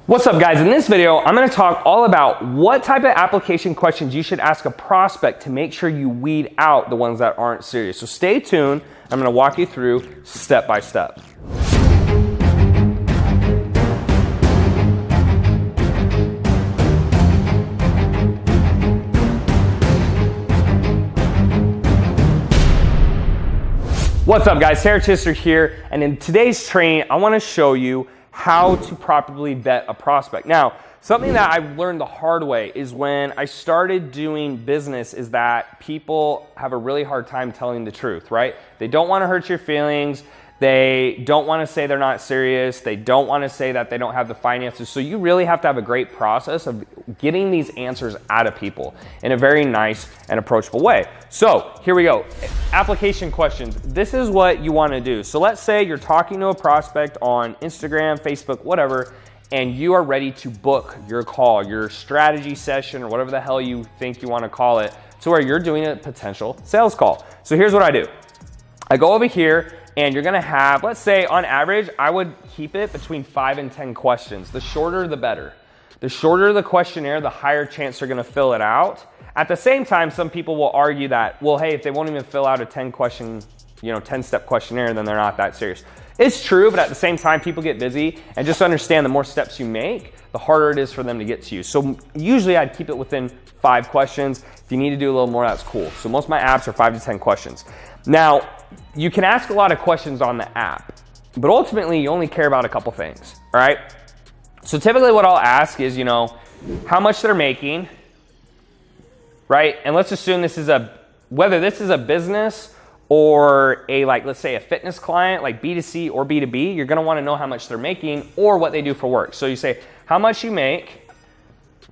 What's up guys, in this video, I'm gonna talk all about what type of application questions you should ask a prospect to make sure you weed out the ones that aren't serious. So stay tuned, I'm gonna walk you through step by step. What's up guys, Sarah Chister here, and in today's training, I wanna show you how to properly vet a prospect. Now, something that I've learned the hard way is when I started doing business is that people have a really hard time telling the truth, right? They don't wanna hurt your feelings. They don't wanna say they're not serious. They don't wanna say that they don't have the finances. So you really have to have a great process of getting these answers out of people in a very nice and approachable way. So here we go. Application questions. This is what you wanna do. So let's say you're talking to a prospect on Instagram, Facebook, whatever, and you are ready to book your call, your strategy session, or whatever the hell you think you wanna call it, to where you're doing a potential sales call. So here's what I do. I go over here, and you're gonna have, let's say on average, I would keep it between 5 and 10 questions. The shorter, the better. The shorter the questionnaire, the higher chance they're gonna fill it out. At the same time, some people will argue that, well, hey, if they won't even fill out a 10-step questionnaire, then they're not that serious. It's true, but at the same time, people get busy, and just understand the more steps you make, the harder it is for them to get to you. So usually I'd keep it within 5 questions. If you need to do a little more, that's cool. So most of my apps are 5 to 10 questions. Now, you can ask a lot of questions on the app, but ultimately you only care about a couple things, all right? So typically what I'll ask is, how much they're making, right? And let's assume whether this is a business or let's say a fitness client, like B2C or B2B, you're gonna wanna know how much they're making or what they do for work. So you say, how much you make,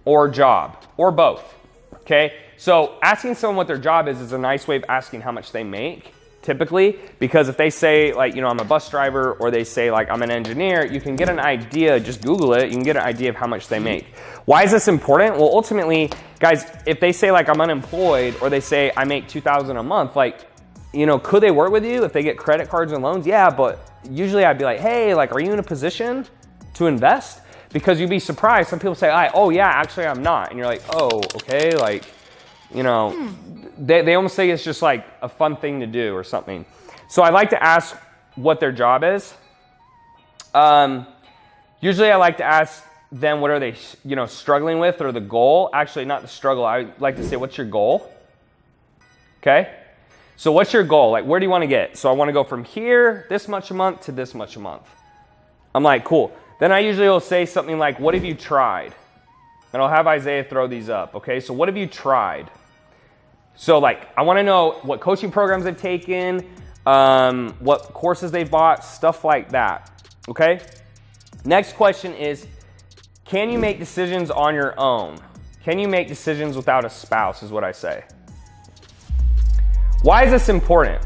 or job, or both, okay? So asking someone what their job is a nice way of asking how much they make, typically, because if they say I'm a bus driver, or they say I'm an engineer, you can get an idea, just Google it, you can get an idea of how much they make. Why is this important? Well, ultimately, guys, if they say I'm unemployed, or they say I make $2,000 a month, could they work with you if they get credit cards and loans? Yeah, but usually I'd be like, hey, are you in a position to invest? Because you'd be surprised. Some people say, oh yeah, actually I'm not. And you're like, oh, okay, they almost say it's just a fun thing to do or something. So I like to ask what their job is. Usually I like to ask them what are they struggling with, or the goal. Actually, not the struggle. I like to say, what's your goal? Okay? So what's your goal? Where do you want to get? So I want to go from here, this much a month, to this much a month. I'm like, cool. Then I usually will say something like, what have you tried? And I'll have Isaiah throw these up, okay? So what have you tried? So I want to know what coaching programs they've taken, what courses they've bought, stuff like that, okay? Next question is, can you make decisions on your own? Can you make decisions without a spouse, is what I say. Why is this important?